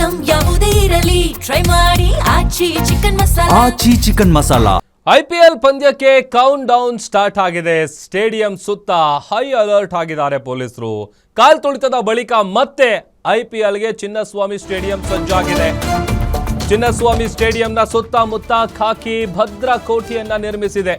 Item ಯಾವುದೇ ಇರಲಿ try ಮಾಡಿ ಆಚಿ ಚಿಕನ್ ಮಸಾಲಾ. IPL ಪಂದ್ಯಕ್ಕೆ ಕೌಂಟ್ ಡೌನ್ ಸ್ಟಾರ್ಟ್ ಆಗಿದೆ. ಸ್ಟೇಡಿಯಂ ಸುತ್ತ ಹೈ ಅಲರ್ಟ್ ಆಗಿದ್ದಾರೆ ಪೊಲೀಸರು. ಕಾಲ್ ತುಳಿತದ ಬಳಿಕ ಮತ್ತೆ IPLಗೆ ಚಿನ್ನಸ್ವಾಮಿ ಸ್ಟೇಡಿಯಂ ಸಜ್ಜಾಗಿದೆ. ಚಿನ್ನಸ್ವಾಮಿ ಸ್ಟೇಡಿಯಂನ ಸುತ್ತಮುತ್ತ ಖಾಕಿ ಭದ್ರಾ ಕೋಟೆಯನ್ನ ನಿರ್ಮಿಸಿದೆ.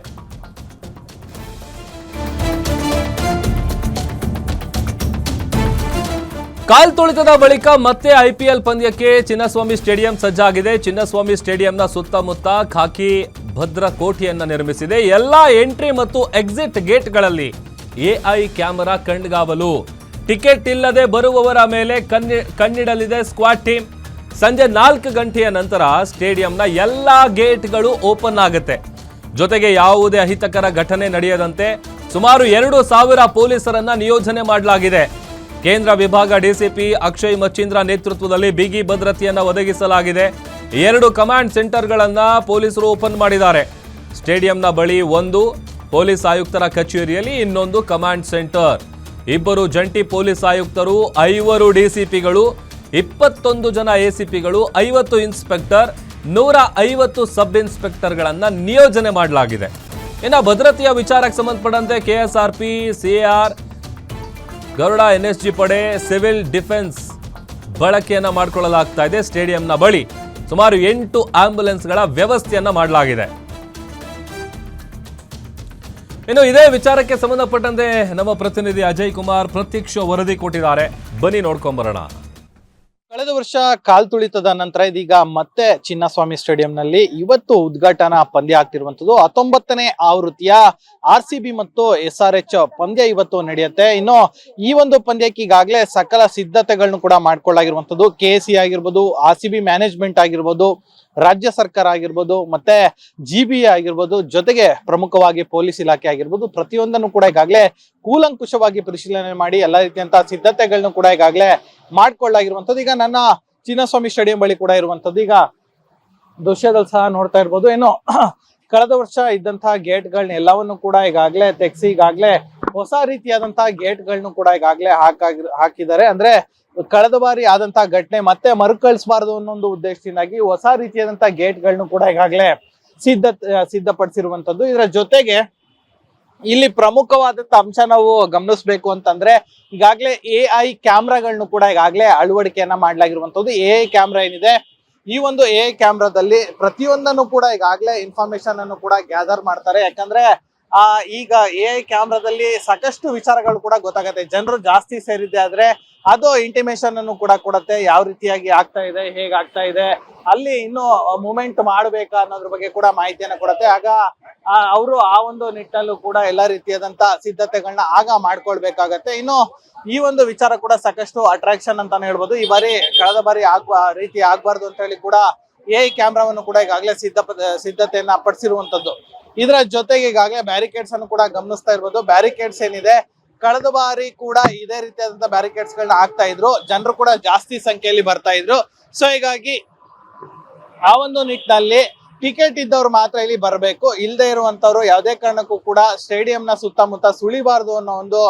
ಕಾಲ್ ತುಳಿತದ ಬಳಿಕ ಮತ್ತೆ IPL ಪಂದ್ಯಕ್ಕೆ ಚಿನ್ನಸ್ವಾಮಿ ಸ್ಟೇಡಿಯಂ ಸಜ್ಜಾಗಿದೆ. ಚಿನ್ನಸ್ವಾಮಿ ಸ್ಟೇಡಿಯಂನ ಸುತ್ತಮುತ್ತ ಖಾಕಿ ಭದ್ರಾ ಕೋಟೆಯನ್ನ ನಿರ್ಮಿಸಿದೆ. ಎಲ್ಲಾ ಎಂಟ್ರಿ ಮತ್ತು ಎಕ್ಸಿಟ್ ಗೇಟ್ಗಳಲ್ಲಿ AI ಕ್ಯಾಮೆರಾ ಕಣ್ಗಾವಲು. ಟಿಕೆಟ್ ಇಲ್ಲದೆ ಬರುವವರ ಮೇಲೆ ಕಣ್ಣಿಡಲಿದೆ ಸ್ಕ್ವಾಡ್ ಟೀಮ್. ಸಂಜೆ 4 ಗಂಟೆಯ ನಂತರ ಸ್ಟೇಡಿಯಂನ ಎಲ್ಲಾ ಗೇಟ್ಗಳು ಓಪನ್ ಆಗುತ್ತೆ. ಜೊತೆಗೆ ಯಾವುದೇ ಅಹಿತಕರ ಘಟನೆ ನಡೆಯದಂತೆ ಸುಮಾರು 2,000 ಪೊಲೀಸರನ್ನ ನಿಯೋಜನೆ ಮಾಡಲಾಗಿದೆ. ಕೇಂದ್ರ ವಿಭಾಗ ಡಿಸಿಪಿ ಅಕ್ಷಯ್ ಮಚೀಂದ್ರ ನೇತೃತ್ವದಲ್ಲಿ ಬಿಗಿ ಭದ್ರತೆಯನ್ನು ಒದಗಿಸಲಾಗಿದೆ. 2 ಕಮಾಂಡ್ ಸೆಂಟರ್ಗಳನ್ನು ಪೊಲೀಸರು ಓಪನ್ ಮಾಡಿದ್ದಾರೆ. ಸ್ಟೇಡಿಯಂನ ಬಳಿ ಒಂದು ಪೊಲೀಸ್ ಆಯುಕ್ತರ ಕಚೇರಿಯಲ್ಲಿ ಇನ್ನೊಂದು ಕಮಾಂಡ್ ಸೆಂಟರ್. 2 ಜಂಟಿ ಪೊಲೀಸ್ ಆಯುಕ್ತರು, 5 ಡಿಸಿಪಿಗಳು, 21 ಜನ ಎಸಿಪಿಗಳು, 50 ಇನ್ಸ್ಪೆಕ್ಟರ್, 150 ಸಬ್ ಇನ್ಸ್ಪೆಕ್ಟರ್ಗಳನ್ನು ನಿಯೋಜನೆ ಮಾಡಲಾಗಿದೆ. ಇನ್ನು ಭದ್ರತೆಯ ವಿಚಾರಕ್ಕೆ ಸಂಬಂಧಪಟ್ಟಂತೆ KSRP, CAR, ಗರುಡ, NSG ಪಡೆ, ಸಿವಿಲ್ ಡಿಫೆನ್ಸ್ ಬಳಕೆಯನ್ನ ಮಾಡಿಕೊಳ್ಳಲಾಗ್ತಾ ಇದೆ. ಸ್ಟೇಡಿಯಂನ ಬಳಿ ಸುಮಾರು 8 ಆಂಬ್ಯುಲೆನ್ಸ್ಗಳ ವ್ಯವಸ್ಥೆಯನ್ನ ಮಾಡಲಾಗಿದೆ. ಇನ್ನು ಇದೇ ವಿಚಾರಕ್ಕೆ ಸಂಬಂಧಪಟ್ಟಂತೆ ನಮ್ಮ ಪ್ರತಿನಿಧಿ ಅಜಯ್ ಕುಮಾರ್ ಪ್ರತ್ಯಕ್ಷ ವರದಿ ಕೊಟ್ಟಿದ್ದಾರೆ. ಬನ್ನಿ ನೋಡ್ಕೊಂಬರೋಣ. ಕಳೆದ ವರ್ಷ ಕಾಲ್ ತುಳಿತದ ನಂತರ ಇದೀಗ ಮತ್ತೆ ಚಿನ್ನಸ್ವಾಮಿ ಸ್ಟೇಡಿಯಂನಲ್ಲಿ ಇವತ್ತು ಉದ್ಘಾಟನಾ ಪಂದ್ಯ ಆಗ್ತಿರುವಂತದ್ದು. 19ನೇ ಆವೃತ್ತಿಯ RCB ಮತ್ತು SRH ಪಂದ್ಯ ಇವತ್ತು ನಡೆಯುತ್ತೆ. ಇನ್ನು ಈ ಒಂದು ಪಂದ್ಯಕ್ಕೆ ಈಗಾಗಲೇ ಸಕಲ ಸಿದ್ಧತೆಗಳನ್ನು ಕೂಡ ಮಾಡ್ಕೊಳ್ಳಾಗಿರುವಂತದ್ದು. KC ಆಗಿರ್ಬೋದು, RCB ಮ್ಯಾನೇಜ್ಮೆಂಟ್ ಆಗಿರ್ಬೋದು, ರಾಜ್ಯ ಸರ್ಕಾರ ಆಗಿರ್ಬೋದು, ಮತ್ತೆ GBA ಆಗಿರ್ಬೋದು, ಜೊತೆಗೆ ಪ್ರಮುಖವಾಗಿ ಪೊಲೀಸ್ ಇಲಾಖೆ ಆಗಿರ್ಬೋದು, ಪ್ರತಿಯೊಂದನ್ನು ಕೂಡ ಈಗಾಗಲೇ ಕೂಲಂಕುಷವಾಗಿ ಪರಿಶೀಲನೆ ಮಾಡಿ ಎಲ್ಲ ರೀತಿಯಂತಹ ಸಿದ್ಧತೆಗಳನ್ನು ಕೂಡ ಈಗಾಗಲೇ ಮಾಡ್ಕೊಳ್ಳಾಗಿರುವಂತದ್ದು. ಈಗ ನನ್ನ ಚಿನ್ನಸ್ವಾಮಿ ಸ್ಟೇಡಿಯಂ ಬಳಿ ಕೂಡ ಇರುವಂತದ್ದು. ಈಗ ದೃಶ್ಯದಲ್ಲಿ ಸಹ ನೋಡ್ತಾ ಇರ್ಬೋದು. ಏನು ಕಳೆದ ವರ್ಷ ಇದ್ದಂತಹ ಗೇಟ್ಗಳನ್ನ ಎಲ್ಲವನ್ನು ಕೂಡ ಈಗಾಗಲೇ ತೆಗೆಸಿ ಈಗಾಗಲೇ ಹೊಸ ರೀತಿಯಾದಂತಹ ಗೇಟ್ಗಳನ್ನು ಕೂಡ ಈಗಾಗಲೇ ಹಾಕಿದ್ದಾರೆ. ಅಂದ್ರೆ ಕಳೆದ ಬಾರಿ ಆದಂತಹ ಘಟನೆ ಮತ್ತೆ ಮರುಕಳಿಸಬಾರದು ಅನ್ನೋ ಒಂದು ಉದ್ದೇಶದಿಂದಾಗಿ ಹೊಸ ರೀತಿಯಾದಂತಹ ಗೇಟ್ಗಳನ್ನು ಕೂಡ ಈಗಾಗಲೇ ಸಿದ್ಧಪಡಿಸಿರುವಂತದ್ದು. ಇದರ ಜೊತೆಗೆ ಇಲ್ಲಿ ಪ್ರಮುಖವಾದಂತ ಅಂಶ ನಾವು ಗಮನಿಸಬೇಕು ಅಂತಂದ್ರೆ ಈಗಾಗಲೇ AI ಕ್ಯಾಮ್ರಾಗಳನ್ನು ಕೂಡ ಈಗಾಗಲೇ ಅಳವಡಿಕೆಯನ್ನ ಮಾಡಲಾಗಿರುವಂತದ್ದು. AI ಕ್ಯಾಮ್ರಾ ಏನಿದೆ, ಈ ಒಂದು AI ಕ್ಯಾಮ್ರಾದಲ್ಲಿ ಪ್ರತಿಯೊಂದನ್ನು ಕೂಡ ಈಗಾಗಲೇ ಇನ್ಫಾರ್ಮೇಶನ್ ಅನ್ನು ಕೂಡ ಗ್ಯಾದರ್ ಮಾಡ್ತಾರೆ. ಯಾಕಂದ್ರೆ ಈಗ AI ಕ್ಯಾಮ್ರಾದಲ್ಲಿ ಸಾಕಷ್ಟು ವಿಚಾರಗಳು ಕೂಡ ಗೊತ್ತಾಗತ್ತೆ. ಜನರು ಜಾಸ್ತಿ ಸೇರಿದ್ದೆ ಆದ್ರೆ ಅದು ಇಂಟಿಮೇಶನ್ ಅನ್ನು ಕೂಡ ಕೊಡುತ್ತೆ. ಯಾವ ರೀತಿಯಾಗಿ ಆಗ್ತಾ ಇದೆ, ಹೇಗಾಗ್ತಾ ಇದೆ, ಅಲ್ಲಿ ಇನ್ನು ಮೂವ್ಮೆಂಟ್ ಮಾಡಬೇಕಾ ಅನ್ನೋದ್ರ ಬಗ್ಗೆ ಕೂಡ ಮಾಹಿತಿಯನ್ನ ಕೊಡುತ್ತೆ. ಆಗ ಅವರು ಆ ಒಂದು ನಿಟ್ಟಿನಲ್ಲೂ ಕೂಡ ಎಲ್ಲಾ ರೀತಿಯಾದಂತ ಸಿದ್ಧತೆಗಳನ್ನ ಆಗ ಮಾಡ್ಕೊಳ್ಬೇಕಾಗತ್ತೆ. ಇನ್ನು ಈ ಒಂದು ವಿಚಾರ ಕೂಡ ಸಾಕಷ್ಟು ಅಟ್ರಾಕ್ಷನ್ ಅಂತಾನೆ ಹೇಳ್ಬೋದು. ಈ ಬಾರಿ ಕಳೆದ ಬಾರಿ ರೀತಿ ಆಗ್ಬಾರ್ದು ಅಂತ ಹೇಳಿ ಕೂಡ AI ಕ್ಯಾಮ್ರಾವನ್ನು ಕೂಡ ಈಗಾಗಲೇ ಸಿದ್ಧತೆಯನ್ನ ಪಡಿಸಿರುವಂತದ್ದು. ಇದರ ಜೊತೆಗೆ ಈಗಾಗಲೇ ಬ್ಯಾರಿಕೇಡ್ಸ್ ಅನ್ನು ಕೂಡ ಗಮನಿಸ್ತಾ ಇರ್ಬೋದು. ಬ್ಯಾರಿಕೇಡ್ಸ್ ಏನಿದೆ, ಕಳೆದ ಬಾರಿ ಕೂಡ ಇದೇ ರೀತಿಯಾದಂತ ಬ್ಯಾರಿಕೇಡ್ಸ್ ಗಳನ್ನ ಹಾಕ್ತಾ ಇದ್ರು. ಜನರು ಕೂಡ ಜಾಸ್ತಿ ಸಂಖ್ಯೆಯಲ್ಲಿ ಬರ್ತಾ ಇದ್ರು. ಸೊ ಹೀಗಾಗಿ ಆ ಒಂದು ನಿಟ್ಟಿನಲ್ಲಿ ಟಿಕೆಟ್ ಇದ್ದವ್ರು ಮಾತ್ರ ಇಲ್ಲಿ ಬರಬೇಕು, ಇಲ್ಲದೆ ಇರುವಂತವ್ರು ಯಾವುದೇ ಕಾರಣಕ್ಕೂ ಕೂಡ ಸ್ಟೇಡಿಯಂನ ಸುತ್ತಮುತ್ತ ಸುಳಿಬಾರ್ದು ಅನ್ನೋ ಒಂದು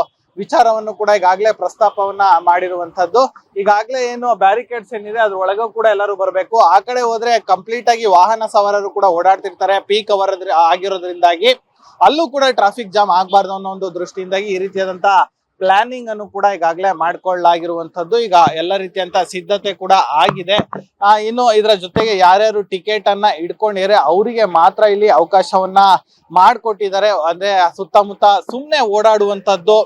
ವಿಚಾರವನ್ನು ಕೂಡ ಈಗಾಗಲೇ ಪ್ರಸ್ತಾಪವನ್ನ ಮಾಡಿರುವಂತದ್ದು. ಈಗಾಗಲೇ ಏನು ಬ್ಯಾರಿಕೇಡ್ಸ್ ಏನಿದೆ ಅದ್ರ ಒಳಗೂ ಕೂಡ ಎಲ್ಲರೂ ಬರಬೇಕು. ಆ ಕಡೆ ಹೋದ್ರೆ ಕಂಪ್ಲೀಟ್ ಆಗಿ ವಾಹನ ಸವಾರರು ಕೂಡ ಓಡಾಡ್ತಿರ್ತಾರೆ. ಪೀಕ್ ಅವರ್ ಆಗಿರೋದ್ರಿಂದಾಗಿ ಅಲ್ಲೂ ಕೂಡ ಟ್ರಾಫಿಕ್ ಜಾಮ್ ಆಗ್ಬಾರ್ದು ಅನ್ನೋ ಒಂದು ದೃಷ್ಟಿಯಿಂದಾಗಿ ಈ ರೀತಿಯಾದಂತ ಪ್ಲಾನಿಂಗ್ ಅನ್ನು ಕೂಡ ಈಗಾಗಲೇ ಮಾಡ್ಕೊಳ್ಳಲಾಗಿರುವಂತದ್ದು. ಈಗ ಎಲ್ಲ ರೀತಿಯಂತ ಸಿದ್ಧತೆ ಕೂಡ ಆಗಿದೆ. ಇನ್ನು ಇದರ ಜೊತೆಗೆ ಯಾರ್ಯಾರು ಟಿಕೆಟ್ ಅನ್ನ ಇಟ್ಕೊಂಡಿದ್ರೆ ಅವರಿಗೆ ಮಾತ್ರ ಇಲ್ಲಿ ಅವಕಾಶವನ್ನ ಮಾಡ್ಕೊಟ್ಟಿದ್ದಾರೆ. ಅಂದ್ರೆ ಸುತ್ತಮುತ್ತ ಸುಮ್ನೆ ಓಡಾಡುವಂತದ್ದು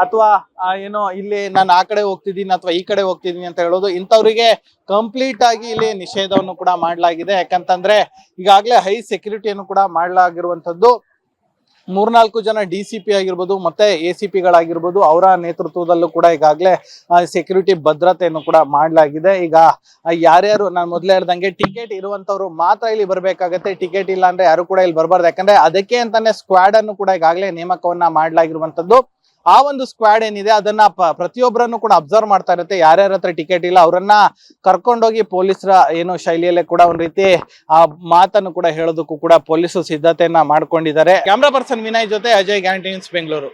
ಅಥವಾ ಏನೋ ಇಲ್ಲಿ ನಾನು ಆ ಕಡೆ ಹೋಗ್ತಿದ್ದೀನಿ ಅಥವಾ ಈ ಕಡೆ ಹೋಗ್ತಿದ್ದೀನಿ ಅಂತ ಹೇಳೋದು, ಇಂಥವ್ರಿಗೆ ಕಂಪ್ಲೀಟ್ ಆಗಿ ಇಲ್ಲಿ ನಿಷೇಧವನ್ನು ಕೂಡ ಮಾಡಲಾಗಿದೆ. ಯಾಕಂತಂದ್ರೆ ಈಗಾಗಲೇ ಹೈ ಸೆಕ್ಯೂರಿಟಿಯನ್ನು ಕೂಡ ಮಾಡಲಾಗಿರುವಂತದ್ದು. 3-4 ಜನ DCP ಆಗಿರ್ಬೋದು ಮತ್ತೆ ACP ಗಳಾಗಿರ್ಬೋದು, ಅವರ ನೇತೃತ್ವದಲ್ಲೂ ಕೂಡ ಈಗಾಗಲೇ ಸೆಕ್ಯೂರಿಟಿ ಭದ್ರತೆಯನ್ನು ಕೂಡ ಮಾಡಲಾಗಿದೆ. ಈಗ ಯಾರ್ಯಾರು ನಾನು ಮೊದಲೇ ಹೇಳ್ದಂಗೆ ಟಿಕೆಟ್ ಇರುವಂತವ್ರು ಮಾತ್ರ ಇಲ್ಲಿ ಬರ್ಬೇಕಾಗತ್ತೆ. ಟಿಕೆಟ್ ಇಲ್ಲ ಅಂದ್ರೆ ಯಾರು ಕೂಡ ಇಲ್ಲಿ ಬರಬಾರ್ದು. ಯಾಕಂದ್ರೆ ಅದಕ್ಕೆ ಅಂತಾನೆ ಸ್ಕ್ವಾಡ್ ಅನ್ನು ಕೂಡ ಈಗಾಗಲೇ ನೇಮಕವನ್ನ ಮಾಡಲಾಗಿರುವಂತದ್ದು. ಆ ಒಂದು ಸ್ಕ್ವಾಡ್ ಏನಿದೆ ಅದನ್ನ ಪ್ರತಿಯೊಬ್ಬರನ್ನು ಕೂಡ ಅಬ್ಸರ್ವ್ ಮಾಡ್ತಾ ಇರುತ್ತೆ. ಯಾರ್ಯಾರ ಹತ್ರ ಟಿಕೆಟ್ ಇಲ್ಲ ಅವರನ್ನ ಕರ್ಕೊಂಡೋಗಿ ಪೊಲೀಸರ ಏನು ಶೈಲಿಯಲ್ಲೇ ಕೂಡ ಒಂದ್ ರೀತಿ ಆ ಮಾತನ್ನು ಕೂಡ ಹೇಳೋದಕ್ಕೂ ಕೂಡ ಪೊಲೀಸರು ಸಿದ್ಧತೆಯನ್ನ ಮಾಡ್ಕೊಂಡಿದ್ದಾರೆ. ಕ್ಯಾಮ್ರಾ ಪರ್ಸನ್ ವಿನಯ್ ಜೊತೆ ಅಜಯ್, ಗ್ಯಾರಂಟಿ ನ್ಯೂಸ್, ಬೆಂಗಳೂರು.